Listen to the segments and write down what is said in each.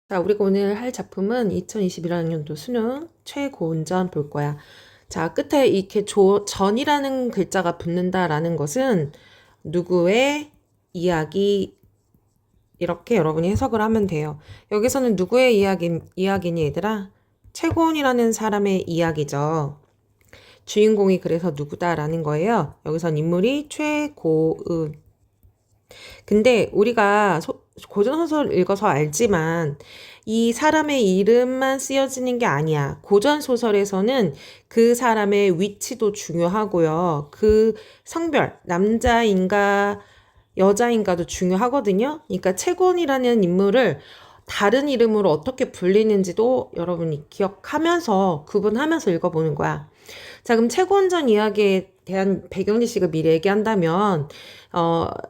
자, 우리가 오늘 할 작품은 2021학년도 수능 최고운전 볼 거야. 자, 끝에 이렇게 전이라는 글자가 붙는다라는 것은 누구의 이야기, 이렇게 여러분이 해석을 하면 돼요. 여기서는 누구의 이야기니 얘들아? 최고운이라는 사람의 이야기죠. 주인공이 그래서 누구다라는 거예요. 여기선 인물이 최고은. 근데 우리가 고전소설 읽어서 알지만 이 사람의 이름만 쓰여지는 게 아니야. 고전소설에서는 그 사람의 위치도 중요하고요. 그 성별, 남자인가 여자인가도 중요하거든요. 그러니까 채권이라는 인물을 다른 이름으로 어떻게 불리는지도 여러분이 기억하면서 구분하면서 읽어보는 거야. 자, 그럼 채권전 이야기에 대한 배경 지식을 미리 얘기한다면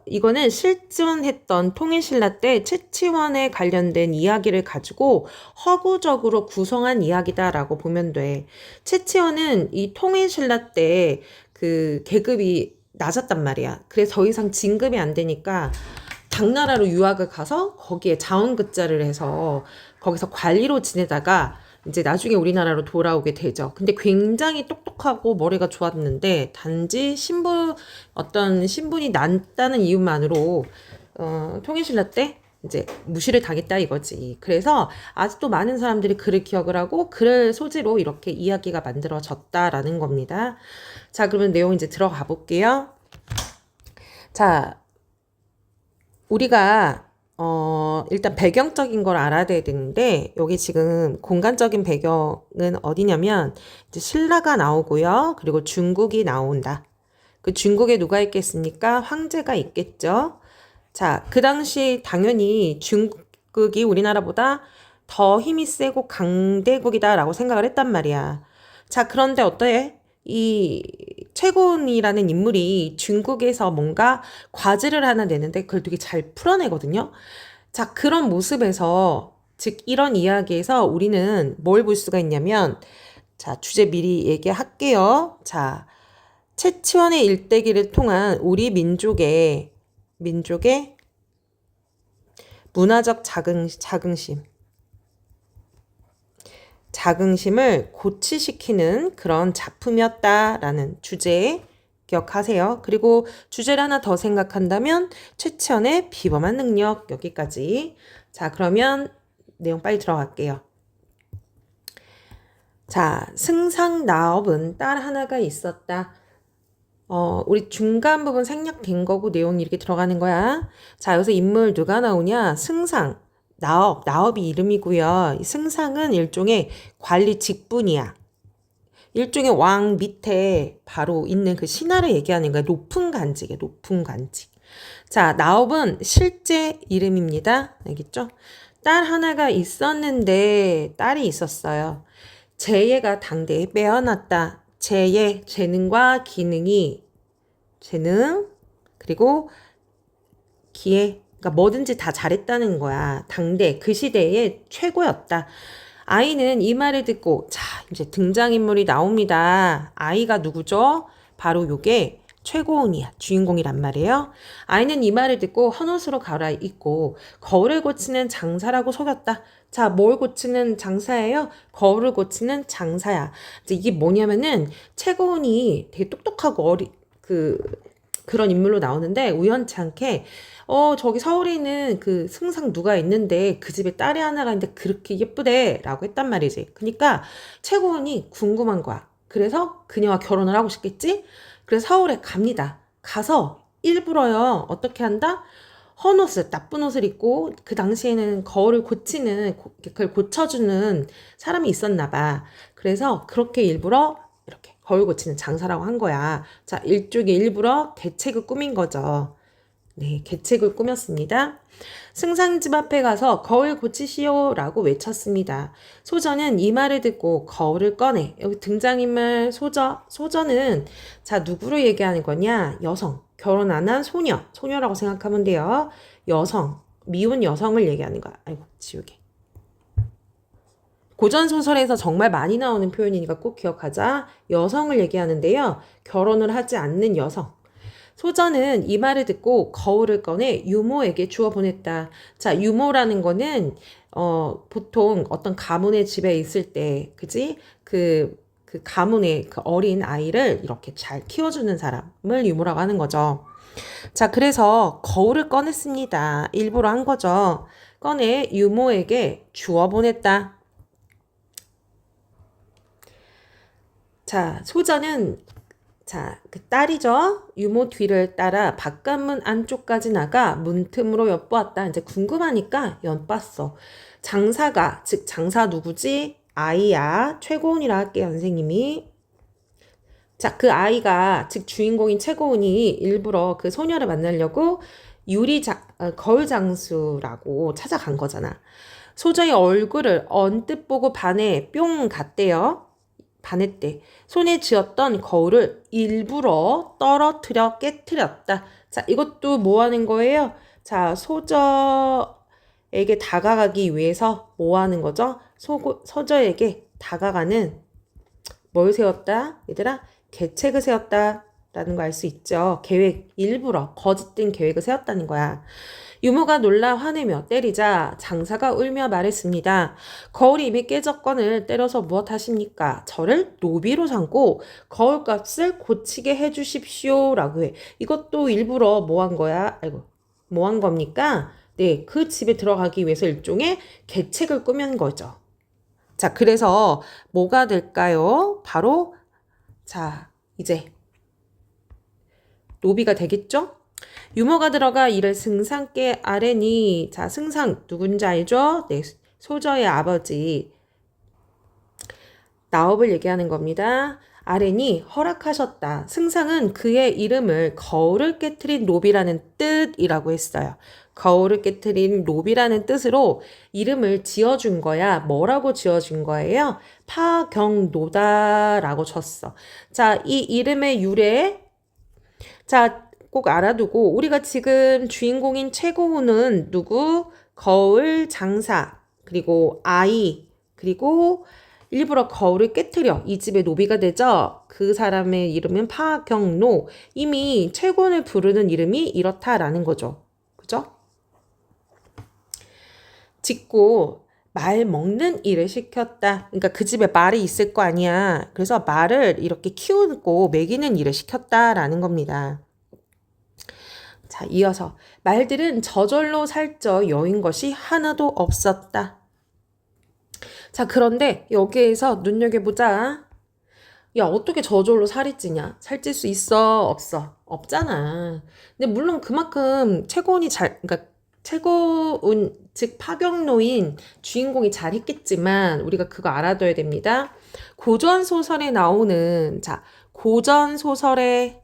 이거는 실존했던 통일신라 때 채치원에 관련된 이야기를 가지고 허구적으로 구성한 이야기다라고 보면 돼. 채치원은 이 통일신라 때 그 계급이 낮았단 말이야. 그래서 더 이상 진급이 안 되니까 당나라로 유학을 가서 거기에 자원급자를 해서 거기서 관리로 지내다가 이제 나중에 우리나라로 돌아오게 되죠. 근데 굉장히 똑똑하고 머리가 좋았는데 단지 어떤 신분이 낮다는 이유만으로 통일신라 때 이제 무시를 당했다 이거지. 그래서 아직도 많은 사람들이 그를 기억을 하고 그를 소재로 이렇게 이야기가 만들어졌다라는 겁니다. 자, 그러면 내용 이제 들어가 볼게요. 자, 우리가 일단 배경적인 걸 알아야 되는데 여기 지금 공간적인 배경은 어디냐면 이제 신라가 나오고요. 그리고 중국이 나온다. 그 중국에 누가 있겠습니까? 황제가 있겠죠. 자, 그 당시 당연히 중국이 우리나라보다 더 힘이 세고 강대국이다라고 생각을 했단 말이야. 자, 그런데 어때? 이 최고은이라는 인물이 중국에서 뭔가 과제를 하나 내는데 그걸 되게 잘 풀어내거든요. 자, 그런 모습에서, 즉, 이런 이야기에서 우리는 뭘 볼 수가 있냐면, 자, 주제 미리 얘기할게요. 자, 채치원의 일대기를 통한 우리 민족의 문화적 자긍심을 고취시키는 그런 작품이었다라는 주제 기억하세요. 그리고 주제를 하나 더 생각한다면 최치원의 비범한 능력 여기까지. 자, 그러면 내용 빨리 들어갈게요. 자, 승상나업은 딸 하나가 있었다. 우리 중간 부분 생략된 거고 내용이 이렇게 들어가는 거야. 자, 여기서 인물 누가 나오냐? 승상. 나업이 이름이고요. 승상은 일종의 관리 직분이야. 일종의 왕 밑에 바로 있는 그 신하를 얘기하는 거야. 높은 관직이야, 높은 관직. 자, 나업은 실제 이름입니다. 알겠죠? 딸 하나가 있었는데 딸이 있었어요. 재예가 당대에 빼어났다. 재능과 재능, 그리고 기회, 그러니까 뭐든지 다 잘했다는 거야. 당대, 그 시대의 최고였다. 아이는 이 말을 듣고, 자, 이제 등장인물이 나옵니다. 아이가 누구죠? 바로 요게 최고은이야. 주인공이란 말이에요. 아이는 이 말을 듣고 헌옷으로 갈아입고 거울을 고치는 장사라고 속였다. 자, 뭘 고치는 장사예요? 거울을 고치는 장사야. 이제 이게 뭐냐면은 최고은이 되게 똑똑하고 그런 인물로 나오는데 우연치 않게 저기 서울에 있는 그 승상 누가 있는데 그 집에 딸이 하나가 있는데 그렇게 예쁘대 라고 했단 말이지. 그러니까 최고원이 궁금한 거야. 그래서 그녀와 결혼을 하고 싶겠지? 그래서 서울에 갑니다. 가서 일부러요. 어떻게 한다? 헌옷을, 나쁜 옷을 입고 그 당시에는 거울을 그걸 고쳐주는 사람이 있었나 봐. 그래서 그렇게 일부러 이렇게 거울 고치는 장사라고 한 거야. 자, 일종의 일부러 대책을 꾸민 거죠. 네, 계책을 꾸몄습니다. 승상집 앞에 가서 거울 고치시오라고 외쳤습니다. 소저는 이 말을 듣고 거울을 꺼내. 여기 등장인물 소저는 자, 누구로 얘기하는 거냐? 여성, 결혼 안 한 소녀라고 생각하면 돼요. 여성, 미운 여성을 얘기하는 거야. 아이고, 지우개. 고전소설에서 정말 많이 나오는 표현이니까 꼭 기억하자. 여성을 얘기하는데요. 결혼을 하지 않는 여성. 소저는 이 말을 듣고 거울을 꺼내 유모에게 주워 보냈다. 자, 유모라는 거는 보통 어떤 가문의 집에 있을 때, 그지? 그 가문의 그 어린 아이를 이렇게 잘 키워주는 사람을 유모라고 하는 거죠. 자, 그래서 거울을 꺼냈습니다. 일부러 한 거죠. 꺼내 유모에게 주워 보냈다. 자, 소자는 그 딸이죠. 유모 뒤를 따라 바깥문 안쪽까지 나가 문틈으로 엿보았다. 이제 궁금하니까 엿봤어. 장사가, 즉 장사 누구지? 아이야. 최고은이라 할게요, 선생님이. 자, 그 아이가, 즉 주인공인 최고은이 일부러 그 소녀를 만나려고 거울 장수라고 찾아간 거잖아. 소자의 얼굴을 언뜻 보고 반해 뿅 갔대요. 반했대. 손에 쥐었던 거울을 일부러 떨어뜨려 깨뜨렸다. 자, 이것도 뭐 하는 거예요? 자, 소저에게 다가가기 위해서 뭐 하는 거죠? 소저에게 다가가는 뭘 세웠다? 얘들아, 계책을 세웠다라는 거 알 수 있죠. 일부러 거짓된 계획을 세웠다는 거야. 유모가 놀라 화내며 때리자 장사가 울며 말했습니다. 거울이 이미 깨졌건을 때려서 무엇 하십니까? 저를 노비로 삼고 거울값을 고치게 해주십시오 라고 해. 이것도 일부러 뭐 한 거야? 뭐 한 겁니까? 네, 그 집에 들어가기 위해서 일종의 계책을 꾸민 거죠. 자, 그래서 뭐가 될까요? 바로 자, 이제 노비가 되겠죠? 유머가 들어가 이를 승상께 아뢰니, 자, 승상 누군지 알죠? 네, 소저의 아버지 나업을 얘기하는 겁니다. 아뢰니 허락하셨다. 승상은 그의 이름을 거울을 깨트린 노비라는 뜻이라고 했어요. 거울을 깨트린 노비라는 뜻으로 이름을 지어준 거야. 뭐라고 지어준 거예요? 파경노다라고 쳤어. 자, 이 이름의 유래, 자, 꼭 알아두고 우리가 지금 주인공인 최고훈은 누구? 거울 장사, 그리고 아이, 그리고 일부러 거울을 깨트려 이 집의 노비가 되죠. 그 사람의 이름은 파경노. 이미 최고훈을 부르는 이름이 이렇다라는 거죠. 그죠? 짓고 말 먹는 일을 시켰다. 그러니까 그 집에 말이 있을 거 아니야. 그래서 말을 이렇게 키우고 먹이는 일을 시켰다라는 겁니다. 자, 이어서 말들은 저절로 살쪄 여인 것이 하나도 없었다. 자, 그런데 여기에서 눈여겨보자. 야, 어떻게 저절로 살이 찌냐? 살찔 수 있어? 없어? 없잖아. 근데 물론 그만큼 그러니까 최고운, 즉 파경노인 주인공이 잘했겠지만 우리가 그거 알아둬야 됩니다. 고전 소설에 나오는, 자, 고전 소설의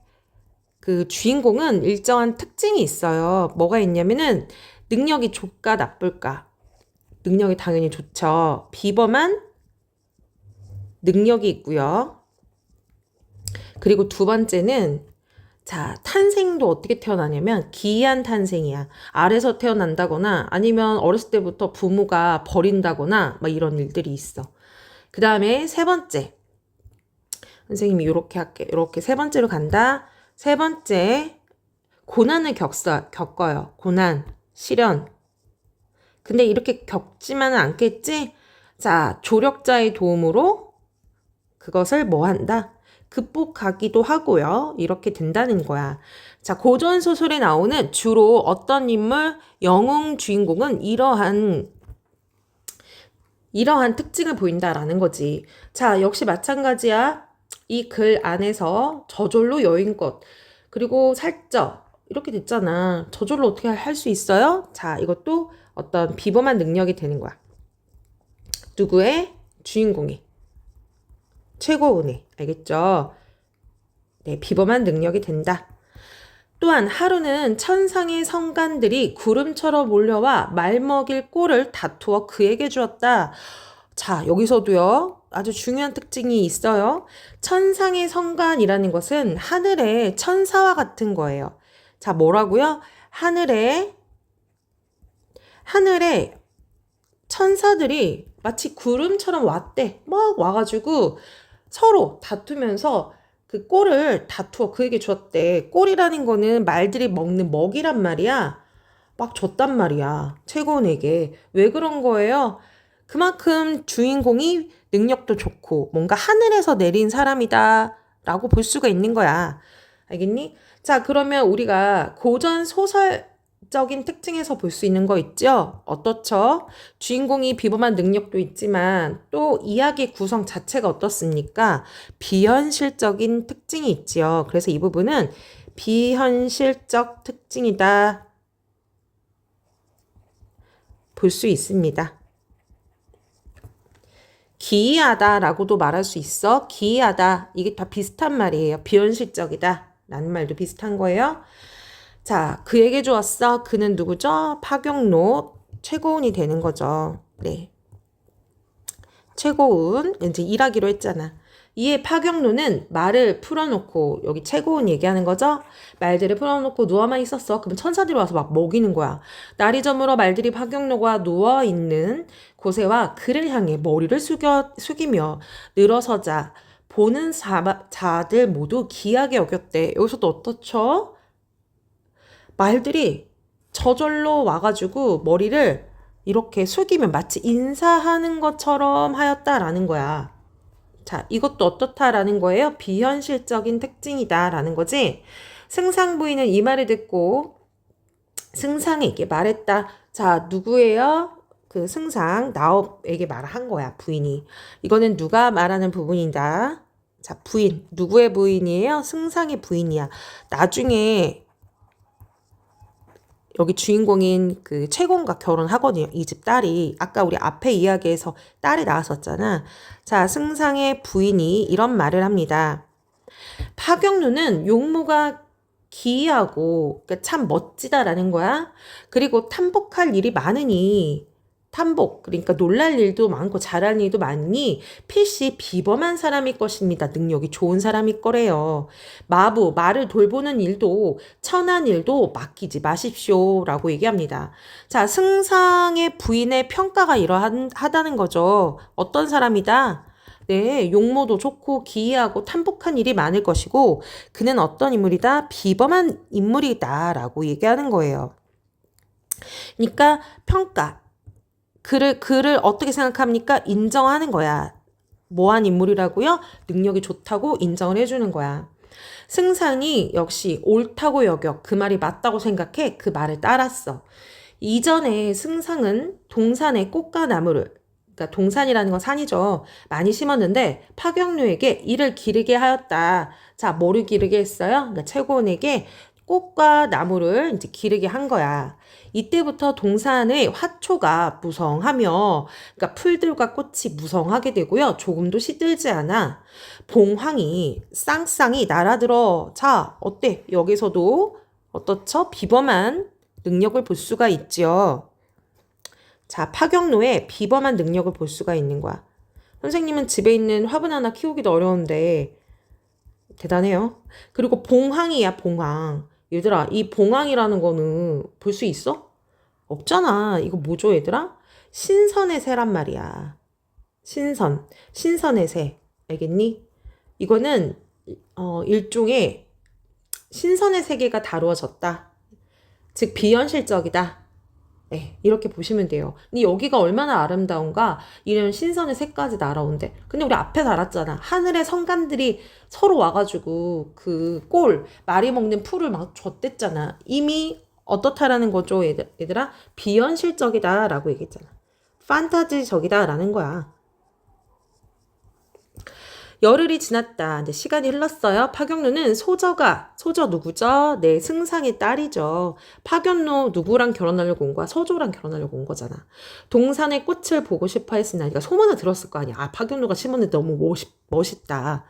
그 주인공은 일정한 특징이 있어요. 뭐가 있냐면은 능력이 좋까 나쁠까? 능력이 당연히 좋죠. 비범한 능력이 있고요. 그리고 두 번째는, 자, 탄생도 어떻게 태어나냐면 기이한 탄생이야. 알에서 태어난다거나 아니면 어렸을 때부터 부모가 버린다거나 막 이런 일들이 있어. 그 다음에 세 번째, 선생님이 이렇게 할게. 이렇게 세 번째로 간다. 세 번째, 고난을 겪어요. 고난, 시련. 근데 이렇게 겪지만은 않겠지? 자, 조력자의 도움으로 그것을 뭐 한다? 극복하기도 하고요. 이렇게 된다는 거야. 자, 고전 소설에 나오는 주로 어떤 인물, 영웅 주인공은 이러한 특징을 보인다라는 거지. 자, 역시 마찬가지야. 이 글 안에서 저절로 여인것, 그리고 살쪄. 이렇게 됐잖아. 저절로 어떻게 할 수 있어요? 자, 이것도 어떤 비범한 능력이 되는 거야. 누구의? 주인공이. 최고은의. 알겠죠? 네, 비범한 능력이 된다. 또한 하루는 천상의 성간들이 구름처럼 몰려와 말먹일 꼴을 다투어 그에게 주었다. 자, 여기서도요, 아주 중요한 특징이 있어요. 천상의 성간이라는 것은 하늘의 천사와 같은 거예요. 자, 뭐라고요? 하늘에 천사들이 마치 구름처럼 왔대. 막 와가지고 서로 다투면서 그 꼴을 다투어 그에게 줬대. 꼴이라는 거는 말들이 먹는 먹이란 말이야. 막 줬단 말이야. 최고은에게. 왜 그런 거예요? 그만큼 주인공이 능력도 좋고 뭔가 하늘에서 내린 사람이다 라고 볼 수가 있는 거야. 알겠니? 자, 그러면 우리가 고전 소설적인 특징에서 볼 수 있는 거 있죠? 어떻죠? 주인공이 비범한 능력도 있지만 또 이야기 구성 자체가 어떻습니까? 비현실적인 특징이 있지요. 그래서 이 부분은 비현실적 특징이다 볼 수 있습니다. 기이하다라고도 말할 수 있어. 기이하다. 이게 다 비슷한 말이에요. 비현실적이다 라는 말도 비슷한 거예요. 자, 그에게 주었어. 그는 누구죠? 파경로 최고운이 되는 거죠. 네. 최고운 이제 일하기로 했잖아. 이에 파경로는 말을 풀어놓고 여기 최고운 얘기하는 거죠. 말들을 풀어놓고 누워만 있었어. 그럼 천사들이 와서 막 먹이는 거야. 날이 저물어 말들이 파경로가 누워있는 곳에와 그를 향해 머리를 숙이며 늘어서자 보는 자들 모두 기이하게 여겼대. 여기서도 어떻죠? 말들이 저절로 와가지고 머리를 이렇게 숙이면 마치 인사하는 것처럼 하였다라는 거야. 자, 이것도 어떻다라는 거예요? 비현실적인 특징이다라는 거지. 승상 부인은 이 말을 듣고 승상에게 말했다. 자, 누구예요? 그 승상 나업에게 말한 거야, 부인이. 이거는 누가 말하는 부분이다. 자, 부인. 누구의 부인이에요? 승상의 부인이야. 나중에 여기 주인공인 그 최공과 결혼하거든요. 이 집 딸이. 아까 우리 앞에 이야기에서 딸이 나왔었잖아. 자, 승상의 부인이 이런 말을 합니다. 파경루는 용모가 기이하고 그러니까 참 멋지다라는 거야. 그리고 탐복할 일이 많으니 탐복 그러니까 놀랄 일도 많고 잘할 일도 많으니 필시 비범한 사람일 것입니다. 능력이 좋은 사람일 거래요. 마부 말을 돌보는 일도 천한 일도 맡기지 마십시오 라고 얘기합니다. 자, 승상의 부인의 평가가 이러하다는 거죠. 어떤 사람이다? 네, 용모도 좋고 기이하고 탐복한 일이 많을 것이고 그는 어떤 인물이다? 비범한 인물이다 라고 얘기하는 거예요. 그러니까 평가 그를 어떻게 생각합니까? 인정하는 거야. 뭐한 인물이라고요? 능력이 좋다고 인정을 해주는 거야. 승상이 역시 옳다고 여겨 그 말이 맞다고 생각해 그 말을 따랐어. 이전에 승상은 동산의 꽃과 나무를 그러니까 동산이라는 건 산이죠. 많이 심었는데 파경류에게 이를 기르게 하였다. 자, 뭐를 기르게 했어요? 그러니까 최고원에게 꽃과 나무를 이제 기르게 한 거야. 이때부터 동산의 화초가 무성하며 그러니까 풀들과 꽃이 무성하게 되고요. 조금도 시들지 않아. 봉황이 쌍쌍이 날아들어. 자, 어때? 여기서도 어떻죠? 비범한 능력을 볼 수가 있죠. 자, 파경로에 비범한 능력을 볼 수가 있는 거야. 선생님은 집에 있는 화분 하나 키우기도 어려운데 대단해요. 그리고 봉황이야, 봉황. 얘들아, 이 봉황이라는 거는 볼 수 있어? 없잖아. 이거 뭐죠, 얘들아? 신선의 새란 말이야. 신선의 새. 알겠니? 이거는 일종의 신선의 세계가 다루어졌다. 즉 비현실적이다. 네, 이렇게 보시면 돼요. 근데 여기가 얼마나 아름다운가? 이런 신선의 새까지 날아온대. 근데 우리 앞에 달았잖아. 하늘의 성간들이 서로 와가지고 그 말이 먹는 풀을 막 줬댔잖아. 이미 어떻다라는 거죠, 얘들아? 비현실적이다 라고 얘기했잖아. 판타지적이다 라는 거야. 열흘이 지났다. 이제 시간이 흘렀어요. 파경루는 소저 누구죠? 네, 승상의 딸이죠. 파경루 누구랑 결혼하려고 온 거야? 소조랑 결혼하려고 온 거잖아. 동산의 꽃을 보고 싶어 했으나, 그러니까 소문을 들었을 거 아니야. 아, 파경루가 심었는데 너무 멋있다.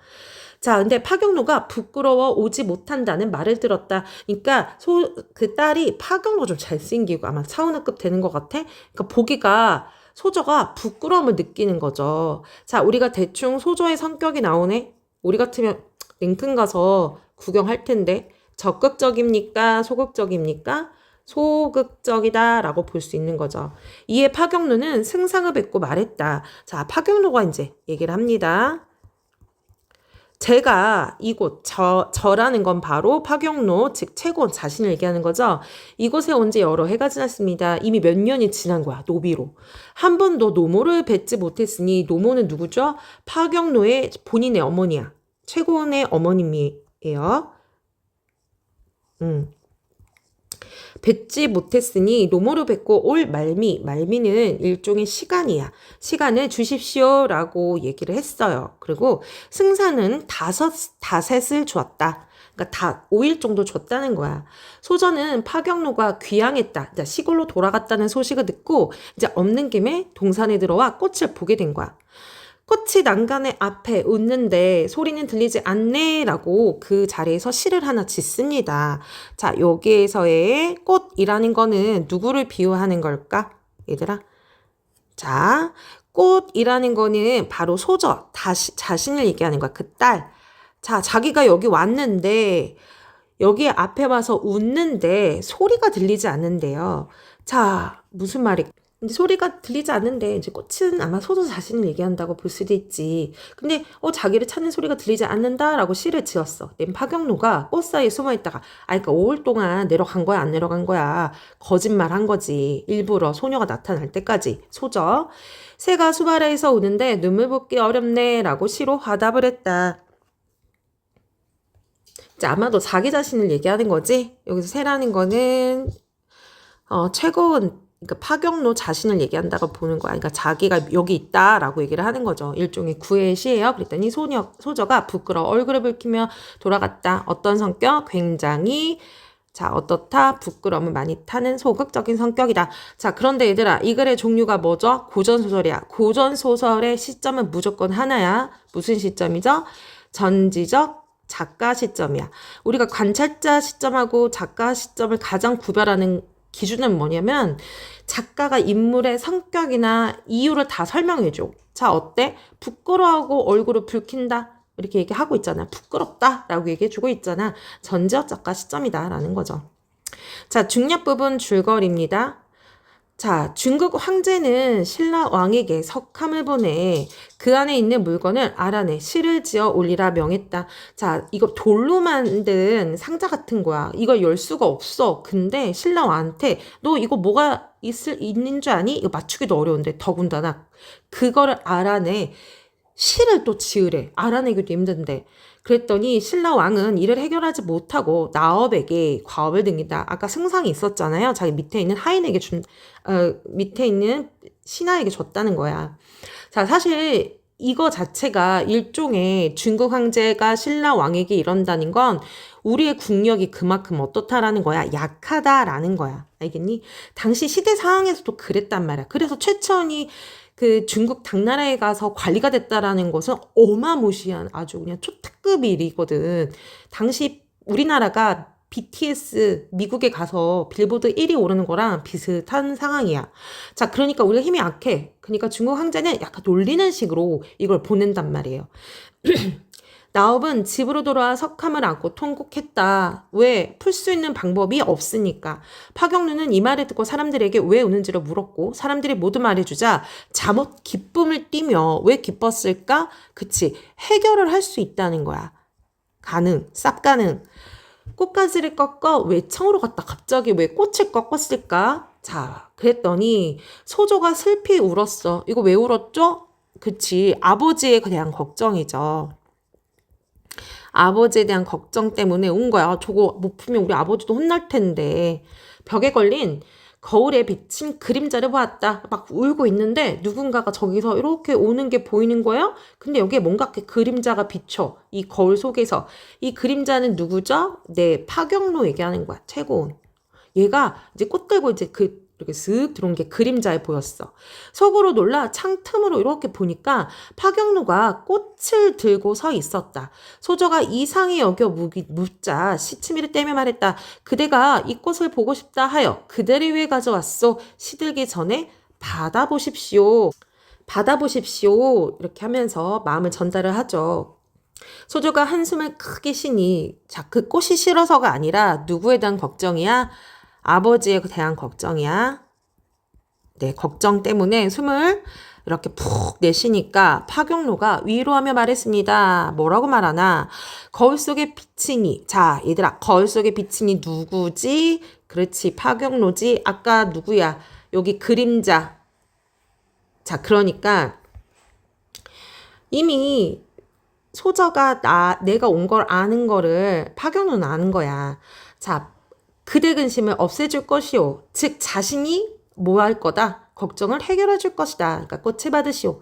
자, 근데 파경루가 부끄러워 오지 못한다는 말을 들었다. 그러니까 그 딸이 파경루가 좀 잘생기고 아마 차은우급 되는 것 같아. 그러니까 보기가 소저가 부끄러움을 느끼는 거죠. 자, 우리가 대충 소저의 성격이 나오네? 우리 같으면 랭큰 가서 구경할 텐데 적극적입니까? 소극적입니까? 소극적이다 라고 볼 수 있는 거죠. 이에 파경루는 승상을 뵙고 말했다. 자, 파경루가 이제 얘기를 합니다. 제가 이곳 저라는 건 바로 파경로 즉 최고원 자신을 얘기하는 거죠. 이곳에 온 지 여러 해가 지났습니다. 이미 몇 년이 지난 거야. 노비로. 한 번도 노모를 뵙지 못했으니 노모는 누구죠? 파경로의 본인의 어머니야. 최고원의 어머님이에요. 뵙지 못했으니 노모를 뵙고 올 말미는 일종의 시간이야. 시간을 주십시오라고 얘기를 했어요. 그리고 승사는 다셋을 주었다. 그러니까 5일 정도 줬다는 거야. 소저는 파경로가 귀향했다. 시골로 돌아갔다는 소식을 듣고 이제 없는 김에 동산에 들어와 꽃을 보게 된 거야. 꽃이 난간의 앞에 웃는데 소리는 들리지 않네 라고 그 자리에서 시를 하나 짓습니다. 자, 여기에서의 꽃이라는 거는 누구를 비유하는 걸까? 얘들아. 자, 꽃이라는 거는 바로 소저, 자신을 얘기하는 거야. 그 딸. 자, 자기가 여기 왔는데 여기 앞에 와서 웃는데 소리가 들리지 않는데요. 자, 무슨 말이 근데 소리가 들리지 않는데 이제 꽃은 아마 소저 자신을 얘기한다고 볼 수도 있지. 근데 자기를 찾는 소리가 들리지 않는다라고 시를 지었어. 파경로가 꽃 사이에 숨어 있다가 그러니까 5일 동안 내려간 거야 안 내려간 거야. 거짓말 한 거지. 일부러 소녀가 나타날 때까지. 소저. 새가 숲 아래에서 우는데 눈물 붓기 어렵네라고 시로 화답을 했다. 자, 아마도 자기 자신을 얘기하는 거지. 여기서 새라는 거는 최고원 그러니까 파경로 자신을 얘기한다고 보는 거야. 그러니까 자기가 여기 있다라고 얘기를 하는 거죠. 일종의 구애의 시예요. 그랬더니 소저가 부끄러워 얼굴을 붉히며 돌아갔다. 어떤 성격? 굉장히 어떻다? 부끄러움을 많이 타는 소극적인 성격이다. 자, 그런데 얘들아, 이 글의 종류가 뭐죠? 고전소설이야. 고전소설의 시점은 무조건 하나야. 무슨 시점이죠? 전지적 작가 시점이야. 우리가 관찰자 시점하고 작가 시점을 가장 구별하는 기준은 뭐냐면 작가가 인물의 성격이나 이유를 다 설명해줘. 자, 어때? 부끄러워하고 얼굴을 붉힌다. 이렇게 얘기하고 있잖아. 부끄럽다 라고 얘기해주고 있잖아. 전지적 작가 시점이다 라는 거죠. 자, 중략 부분 줄거리입니다. 자, 중국 황제는 신라 왕에게 석함을 보내 그 안에 있는 물건을 알아내 시를 지어 올리라 명했다. 자, 이거 돌로 만든 상자 같은 거야. 이걸 열 수가 없어. 근데 신라 왕한테 너 이거 뭐가 있는 줄 아니? 이거 맞추기도 어려운데 더군다나 그거를 알아내. 시를 또 지으래. 알아내기도 힘든데. 그랬더니 신라 왕은 이를 해결하지 못하고 나업에게 과업을 등긴다. 아까 승상이 있었잖아요. 자기 밑에 있는 하인에게 밑에 있는 신하에게 줬다는 거야. 자, 사실 이거 자체가 일종의 중국 황제가 신라 왕에게 이런다는 건 우리의 국력이 그만큼 어떻다라는 거야. 약하다라는 거야. 알겠니? 당시 시대 상황에서도 그랬단 말이야. 그래서 최천이 그 중국 당나라에 가서 관리가 됐다라는 것은 어마무시한 아주 그냥 초특급 일이거든. 당시 우리나라가 BTS 미국에 가서 빌보드 1위 오르는 거랑 비슷한 상황이야. 자, 그러니까 우리가 힘이 약해. 그러니까 중국 황제는 약간 놀리는 식으로 이걸 보낸단 말이에요. 나업은 집으로 돌아와 석함을 안고 통곡했다. 왜? 풀 수 있는 방법이 없으니까. 파경루는 이 말을 듣고 사람들에게 왜 우는지를 물었고 사람들이 모두 말해주자 잠옷 기쁨을 띠며 왜 기뻤을까? 그치. 해결을 할 수 있다는 거야. 쌉 가능. 꽃가지를 꺾어 왜 청으로 갔다 갑자기 왜 꽃을 꺾었을까? 자, 그랬더니 소조가 슬피 울었어. 이거 왜 울었죠? 그치. 아버지에 대한 걱정이죠. 아버지에 대한 걱정 때문에 온 거야. 저거 못 풀면 우리 아버지도 혼날 텐데. 벽에 걸린 거울에 비친 그림자를 보았다. 막 울고 있는데 누군가가 저기서 이렇게 오는 게 보이는 거예요. 근데 여기에 뭔가 그림자가 비쳐. 이 거울 속에서. 이 그림자는 누구죠? 네, 파경로 얘기하는 거야. 최고원. 얘가 이제 꽃 들고 이제 이렇게 쓱 들어온 게 그림자에 보였어. 속으로 놀라 창틈으로 이렇게 보니까 파경루가 꽃을 들고 서 있었다. 소저가 이상히 여겨 묻자 시치미를 떼며 말했다. 그대가 이 꽃을 보고 싶다 하여 그대를 위해 가져왔소. 시들기 전에 받아보십시오. 받아보십시오. 이렇게 하면서 마음을 전달을 하죠. 소저가 한숨을 크게 쉬니 자, 그 꽃이 싫어서가 아니라 누구에 대한 걱정이야? 아버지에 대한 걱정이야. 네, 걱정 때문에 숨을 이렇게 푹 내쉬니까 파경로가 위로하며 말했습니다. 뭐라고 말하나? 거울 속에 비치니. 자, 얘들아, 거울 속에 비치니 누구지? 그렇지, 파경로지. 아까 누구야? 여기 그림자. 자, 그러니까 이미 소저가 내가 온 걸 아는 거를 파경로는 아는 거야. 자, 그대 근심을 없애줄 것이오. 즉, 자신이 뭐 할 거다? 걱정을 해결해 줄 것이다. 그러니까 꽃을 받으시오.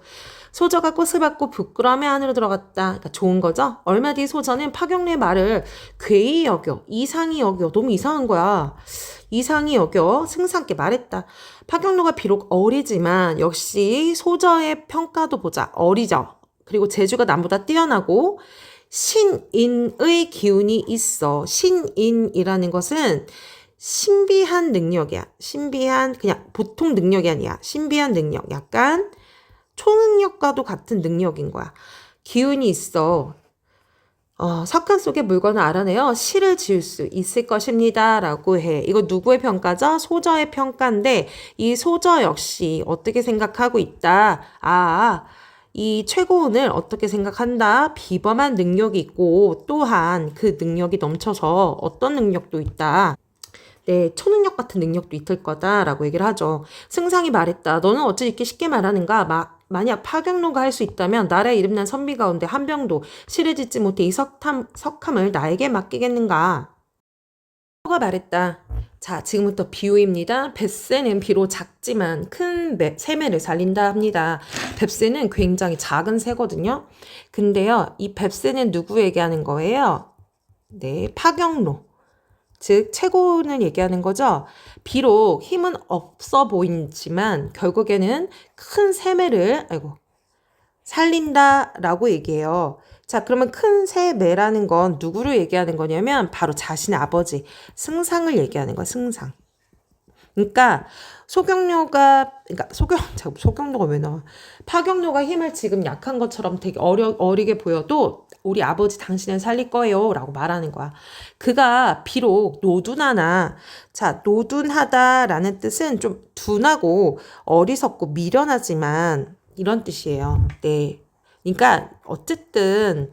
소저가 꽃을 받고 부끄러움에 안으로 들어갔다. 그러니까 좋은 거죠? 얼마 뒤 소저는 파경로의 말을 괴히 여겨, 이상히 여겨. 너무 이상한 거야. 이상히 여겨 승상께 말했다. 파경로가 비록 어리지만 역시 소저의 평가도 보자. 어리죠. 그리고 재주가 남보다 뛰어나고 신인의 기운이 있어. 신인이라는 것은 신비한 능력이야. 신비한, 그냥 보통 능력이 아니야. 신비한 능력. 약간 초능력과도 같은 능력인 거야. 기운이 있어. 석간 속의 물건을 알아내어 시를 지을 수 있을 것입니다. 라고 해. 이거 누구의 평가죠? 소저의 평가인데 이 소저 역시 어떻게 생각하고 있다. 이 최고운을 어떻게 생각한다? 비범한 능력이 있고 또한 그 능력이 넘쳐서 어떤 능력도 있다. 네, 초능력 같은 능력도 있을 거다라고 얘기를 하죠. 승상이 말했다. 너는 어찌 이렇게 쉽게 말하는가? 만약 파경로가 할 수 있다면 나라의 이름난 선비 가운데 한 명도 시를 짓지 못해 이 석함을 나에게 맡기겠는가? 가 말했다. 자, 지금부터 비유입니다. 뱁새는 비록 작지만 큰 새매를 살린다 합니다. 뱁새는 굉장히 작은 새거든요. 근데요, 이 뱁새는 누구 얘기하는 거예요? 네, 파경로. 즉 최고는 얘기하는 거죠. 비록 힘은 없어 보이지만 결국에는 큰 새매를 살린다라고 얘기해요. 자, 그러면 큰 새매라는 건 누구를 얘기하는 거냐면 바로 자신의 아버지 승상을 얘기하는 거야. 승상. 그러니까 소경로가 왜 나와? 파경로가 힘을 지금 약한 것처럼 되게 어리게 보여도 우리 아버지 당신을 살릴 거예요 라고 말하는 거야. 그가 비록 노둔하나, 자, 노둔하다라는 뜻은 좀 둔하고 어리석고 미련하지만 이런 뜻이에요. 네. 그러니까 어쨌든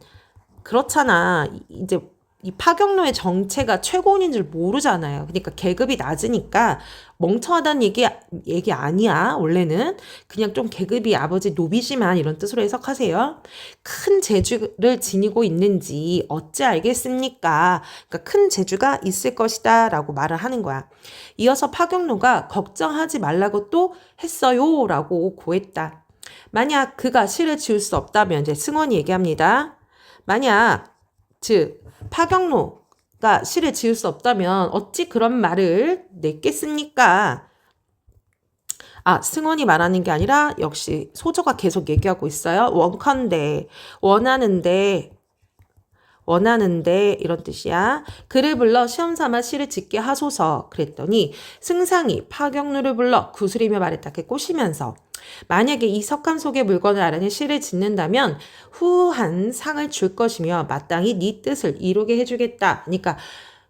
그렇잖아. 이제 이 파경로의 정체가 최고인인 줄 모르잖아요. 그러니까 계급이 낮으니까 멍청하다는 얘기 아니야. 원래는 그냥 좀 계급이 아버지 노비지만 이런 뜻으로 해석하세요. 큰 재주를 지니고 있는지 어찌 알겠습니까? 그러니까 큰 재주가 있을 것이다 라고 말을 하는 거야. 이어서 파경로가 걱정하지 말라고 또 했어요 라고 고했다. 만약 그가 시를 지을 수 없다면 이제 승원이 얘기합니다. 만약 즉 파경로가 시를 지을 수 없다면 어찌 그런 말을 냈겠습니까? 승원이 말하는 게 아니라 역시 소저가 계속 얘기하고 있어요. 원컨대, 원하는데 이런 뜻이야. 그를 불러 시험삼아 시를 짓게 하소서 그랬더니 승상이 파경루를 불러 구스리며 말했다. 꼬시면서 만약에 이 석간 속의 물건을 알아내 시를 짓는다면 후한 상을 줄 것이며 마땅히 네 뜻을 이루게 해주겠다. 그러니까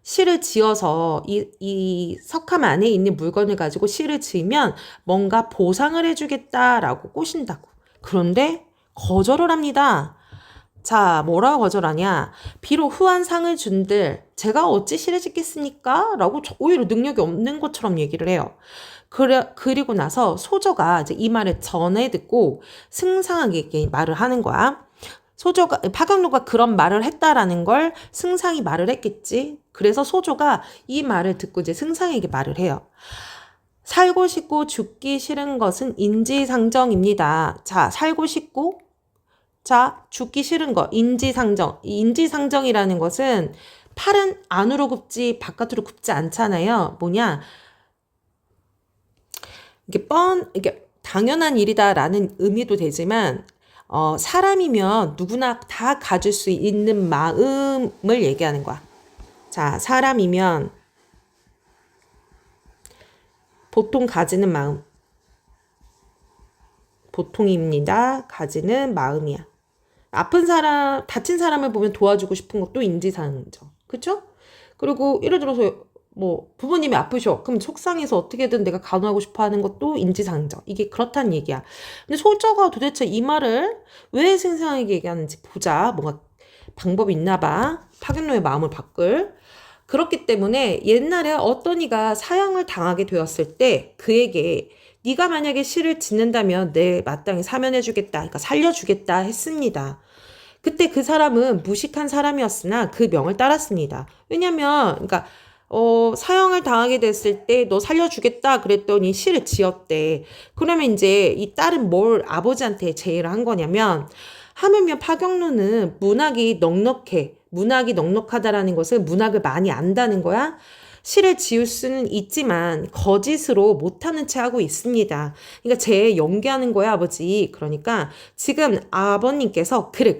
시를 지어서 이 석함 안에 있는 물건을 가지고 시를 지으면 뭔가 보상을 해주겠다라고 꼬신다고. 그런데 거절을 합니다. 자, 뭐라고 거절하냐? 비록 후한 상을 준들 제가 어찌 시를 짓겠습니까? 라고 오히려 능력이 없는 것처럼 얘기를 해요. 그리고 나서 소저가 이제 이 말을 전해 듣고 승상에게 말을 하는 거야. 파경로가 그런 말을 했다라는 걸 승상이 말을 했겠지. 그래서 소저가 이 말을 듣고 이제 승상에게 말을 해요. 살고 싶고 죽기 싫은 것은 인지상정입니다. 자, 살고 싶고 죽기 싫은 거, 인지상정. 이 인지상정이라는 것은 팔은 안으로 굽지 바깥으로 굽지 않잖아요. 뭐냐? 이게 당연한 일이다라는 의미도 되지만, 사람이면 누구나 다 가질 수 있는 마음을 얘기하는 거야. 자, 사람이면 보통 가지는 마음. 보통입니다. 가지는 마음이야. 다친 사람을 보면 도와주고 싶은 것도 인지상정. 그쵸? 그리고 예를 들어서 뭐 부모님이 아프셔. 그럼 속상해서 어떻게든 내가 간호하고 싶어 하는 것도 인지상정. 이게 그렇다는 얘기야. 근데 소저가 도대체 이 말을 왜 생생하게 얘기하는지 보자. 뭔가 방법이 있나 봐. 파격노의 마음을 바꿀. 그렇기 때문에 옛날에 어떤 이가 사형을 당하게 되었을 때 그에게 네가 만약에 시를 짓는다면 내 마땅히 사면해주겠다. 그러니까 살려주겠다 했습니다. 그때 그 사람은 무식한 사람이었으나 그 명을 따랐습니다. 왜냐면 그러니까 사형을 당하게 됐을 때 너 살려주겠다 그랬더니 시를 지었대. 그러면 이제 이 딸은 뭘 아버지한테 제의를 한 거냐면 하물며 파경루는 문학이 넉넉하다라는 것은 문학을 많이 안다는 거야. 시를 지을 수는 있지만 거짓으로 못하는 채 하고 있습니다. 그러니까 쟤 연기하는 거야 아버지. 그러니까 지금 아버님께서 그래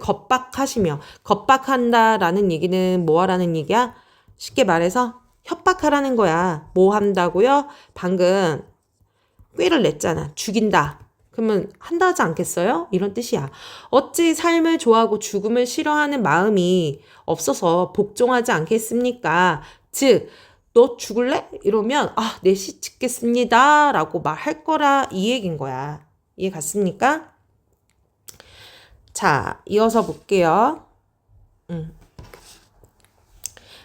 겁박한다라는 얘기는 뭐 하라는 얘기야? 쉽게 말해서 협박하라는 거야. 뭐 한다고요? 방금 꾀를 냈잖아. 죽인다. 그러면 한다 하지 않겠어요? 이런 뜻이야. 어찌 삶을 좋아하고 죽음을 싫어하는 마음이 없어서 복종하지 않겠습니까? 즉, 너 죽을래? 이러면 내 시 짓겠습니다. 라고 말할 거라 이 얘기인 거야. 이해 갔습니까? 자, 이어서 볼게요.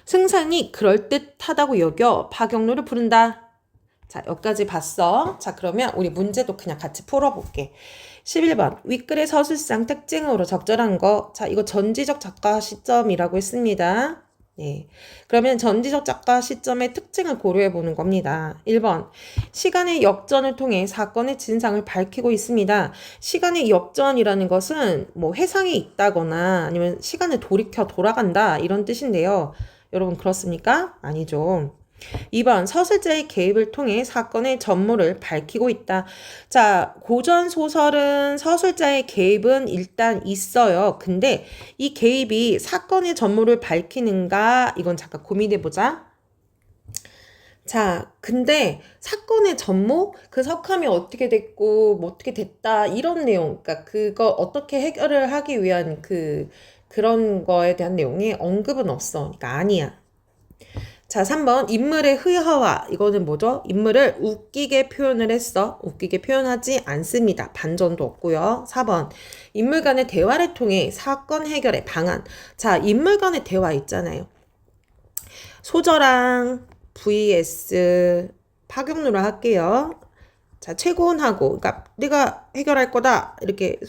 승상이 그럴듯하다고 여겨 파경로를 부른다. 자, 여기까지 봤어. 자, 그러면 우리 문제도 그냥 같이 풀어볼게. 11번. 윗글의 서술상 특징으로 적절한 거. 자, 이거 전지적 작가 시점이라고 했습니다. 네. 그러면 전지적 작가 시점의 특징을 고려해 보는 겁니다. 1번. 시간의 역전을 통해 사건의 진상을 밝히고 있습니다. 시간의 역전이라는 것은 뭐 회상에 있다거나 아니면 시간을 돌아간다 이런 뜻인데요. 여러분 그렇습니까? 아니죠. 2번 서술자의 개입을 통해 사건의 전모를 밝히고 있다. 자, 고전 소설은 서술자의 개입은 일단 있어요. 근데 이 개입이 사건의 전모를 밝히는가? 이건 잠깐 고민해보자. 자, 근데 사건의 전모? 그 석함이 어떻게 됐고 뭐 어떻게 됐다 이런 내용, 그러니까 그거 어떻게 해결을 하기 위한 그런 거에 대한 내용이 언급은 없어. 그러니까 아니야. 자, 3번 인물의 흐하와 이거는 뭐죠? 인물을 웃기게 표현을 했어. 웃기게 표현하지 않습니다. 반전도 없고요. 4번 인물 간의 대화를 통해 사건 해결의 방안. 자, 인물 간의 대화 있잖아요. 소저랑 vs 파격루를 할게요. 자, 최고원하고 그러니까 내가 해결할 거다 이렇게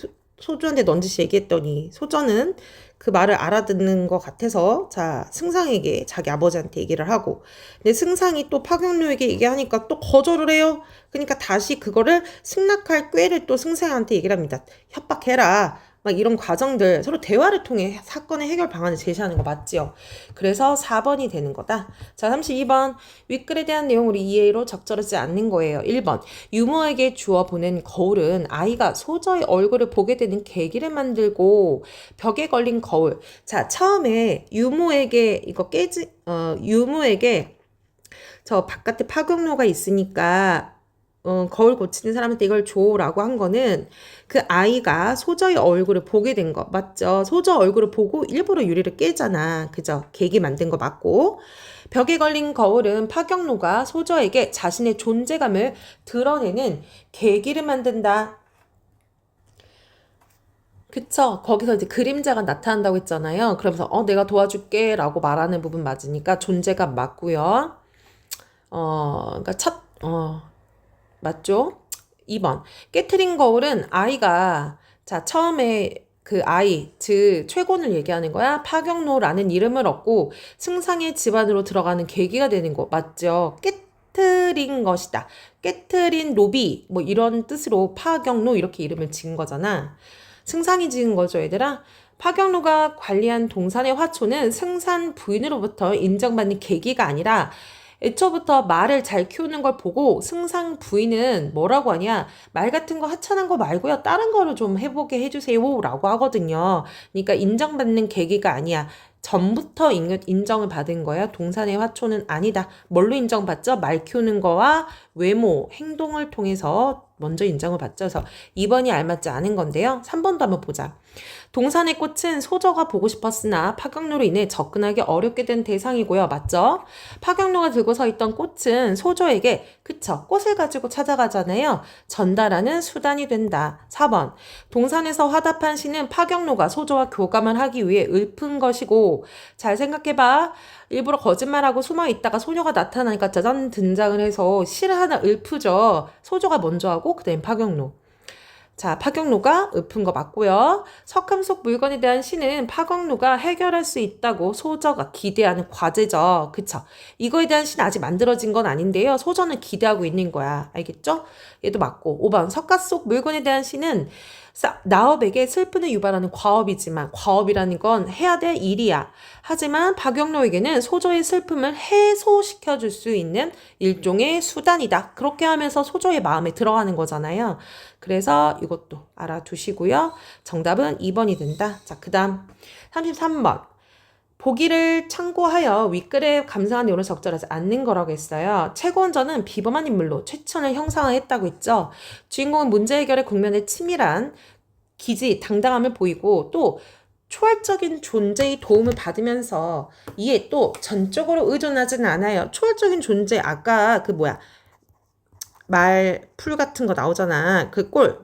소주한테 넌지시 얘기했더니 소저는 그 말을 알아듣는 것 같아서 자, 승상에게 자기 아버지한테 얘기를 하고 근데 승상이 또 파경루에게 얘기하니까 또 거절을 해요. 그러니까 다시 그거를 승낙할 꾀를 또 승상한테 얘기를 합니다. 협박해라. 막 이런 과정들 서로 대화를 통해 사건의 해결 방안을 제시하는 거 맞지요? 그래서 4번이 되는 거다. 자, 32번 윗글에 대한 내용을 이해로 적절하지 않는 거예요. 1번 유모에게 주어 보낸 거울은 아이가 소저의 얼굴을 보게 되는 계기를 만들고 벽에 걸린 거울. 자, 처음에 유모에게 저 바깥에 파경로가 있으니까 거울 고치는 사람한테 이걸 줘라고 한 거는 그 아이가 소저의 얼굴을 보게 된 거 맞죠? 소저 얼굴을 보고 일부러 유리를 깨잖아. 그죠? 계기 만든 거 맞고 벽에 걸린 거울은 파경로가 소저에게 자신의 존재감을 드러내는 계기를 만든다. 그쵸? 거기서 이제 그림자가 나타난다고 했잖아요. 그러면서 내가 도와줄게 라고 말하는 부분 맞으니까 존재감 맞고요. 그러니까 맞죠? 2번. 깨트린 거울은 아이가, 자, 처음에 그 아이, 즉, 최곤을 얘기하는 거야. 파경로라는 이름을 얻고 승상의 집안으로 들어가는 계기가 되는 거. 맞죠? 깨트린 것이다. 깨트린 로비, 뭐 이런 뜻으로 파경로 이렇게 이름을 지은 거잖아. 승상이 지은 거죠, 얘들아. 파경로가 관리한 동산의 화초는 승산 부인으로부터 인정받는 계기가 아니라 애초부터 말을 잘 키우는 걸 보고 승상 부인은 뭐라고 하냐, 말 같은 거 하찮은 거 말고요 다른 거를 좀 해보게 해주세요 라고 하거든요. 그러니까 인정받는 계기가 아니야. 전부터 인정을 받은 거야. 동산의 화초는 아니다. 뭘로 인정받죠? 말 키우는 거와 외모, 행동을 통해서 먼저 인정을 받죠. 그래서 2번이 알맞지 않은 건데요. 3번도 한번 보자. 동산의 꽃은 소저가 보고 싶었으나 파경로로 인해 접근하기 어렵게 된 대상이고요. 맞죠? 파경로가 들고 서 있던 꽃은 소저에게 그쵸? 꽃을 가지고 찾아가잖아요. 전달하는 수단이 된다. 4번. 동산에서 화답한 시는 파경로가 소저와 교감을 하기 위해 읊은 것이고 잘 생각해봐. 일부러 거짓말하고 숨어 있다가 소녀가 나타나니까 짜잔 등장을 해서 시를 하나 읊으죠. 소저가 먼저 하고 그다음 파경로. 자, 파경로가 읊은 거 맞고요. 석함 속 물건에 대한 시는 파경로가 해결할 수 있다고 소저가 기대하는 과제죠. 그쵸? 이거에 대한 시는 아직 만들어진 건 아닌데요. 소저는 기대하고 있는 거야. 알겠죠? 얘도 맞고. 5번 석가 속 물건에 대한 시는 나업에게 슬픔을 유발하는 과업이지만 과업이라는 건 해야 될 일이야. 하지만 박영로에게는 소저의 슬픔을 해소시켜줄 수 있는 일종의 수단이다. 그렇게 하면서 소저의 마음에 들어가는 거잖아요. 그래서 이것도 알아두시고요. 정답은 2번이 된다. 자, 그 다음 33번. 보기를 참고하여 윗글에 감상한 내용을 적절하지 않는 거라고 했어요. 최고원전은 비범한 인물로 최천을 형상화했다고 했죠. 주인공은 문제 해결에 국면에 치밀한 기지, 당당함을 보이고 또 초월적인 존재의 도움을 받으면서 이에 또 전적으로 의존하지는 않아요. 초월적인 존재, 아까 말풀 같은 거 나오잖아.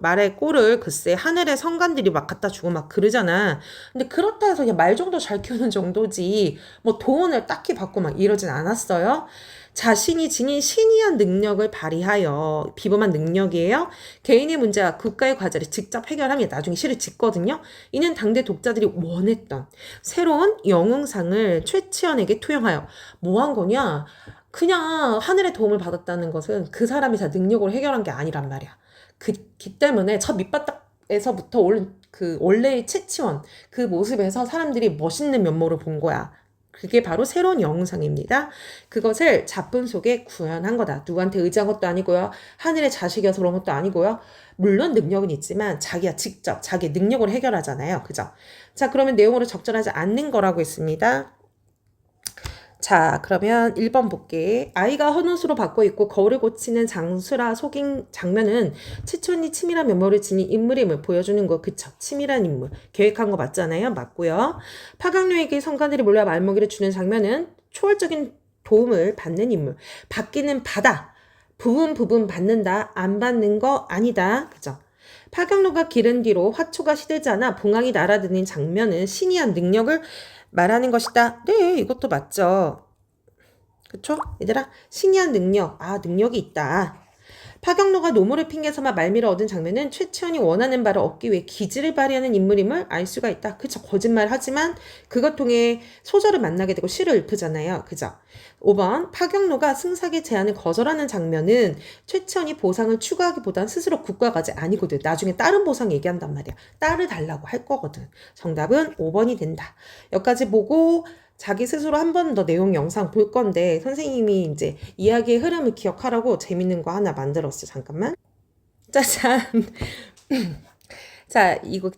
말의 꼴을 글쎄 하늘의 성간들이 막 갖다 주고 막 그러잖아. 근데 그렇다 해서 그냥 말 정도 잘 키우는 정도지 뭐 도움을 딱히 받고 막 이러진 않았어요. 자신이 지닌 신이한 능력을 발휘하여 비범한 능력이에요. 개인의 문제와 국가의 과제를 직접 해결하며 나중에 시를 짓거든요. 이는 당대 독자들이 원했던 새로운 영웅상을 최치원에게 투영하여 뭐 한 거냐? 그냥 하늘의 도움을 받았다는 것은 그 사람이 다 능력으로 해결한 게 아니란 말이야. 그 때문에 첫 밑바닥에서부터 원래의 채치원 그 모습에서 사람들이 멋있는 면모를 본 거야. 그게 바로 새로운 영웅상입니다. 그것을 작품 속에 구현한 거다. 누구한테 의지한 것도 아니고요. 하늘의 자식이어서 그런 것도 아니고요. 물론 능력은 있지만 자기가 직접 자기 능력으로 해결하잖아요. 그죠? 자, 그러면 내용으로 적절하지 않는 거라고 했습니다. 자, 그러면 1번 볼게. 아이가 헌옷으로 받고 있고 거울을 고치는 장수라 속인 장면은 치촌이 치밀한 면모를 지닌 인물임을 보여주는 거. 그쵸? 치밀한 인물. 계획한 거 맞잖아요. 맞고요. 파강류에게 성관들이 몰려 말먹이를 주는 장면은 초월적인 도움을 받는 인물. 받기는 받아. 부분 받는다. 안 받는 거 아니다. 그죠? 파경로가 기른 뒤로 화초가 시들지 않아 봉황이 날아드는 장면은 신이한 능력을 말하는 것이다. 네, 이것도 맞죠. 그쵸? 얘들아, 신이한 능력. 능력이 있다. 파경로가 노모를 핑계삼아 말미를 얻은 장면은 최치원이 원하는 바를 얻기 위해 기지를 발휘하는 인물임을 알 수가 있다. 그쵸? 거짓말 하지만 그것 통해 소저를 만나게 되고 시를 읊으잖아요. 그죠? 5번 파경로가 승삭의 제안을 거절하는 장면은 최치원이 보상을 추구하기보단 스스로 국가가지 아니거든. 나중에 다른 보상 얘기한단 말이야. 딸을 달라고 할 거거든. 정답은 5번이 된다. 여기까지 보고 자기 스스로 한 번 더 내용 영상 볼 건데 선생님이 이제 이야기의 흐름을 기억하라고 재밌는 거 하나 만들었어. 잠깐만. 짜잔. 자, 이거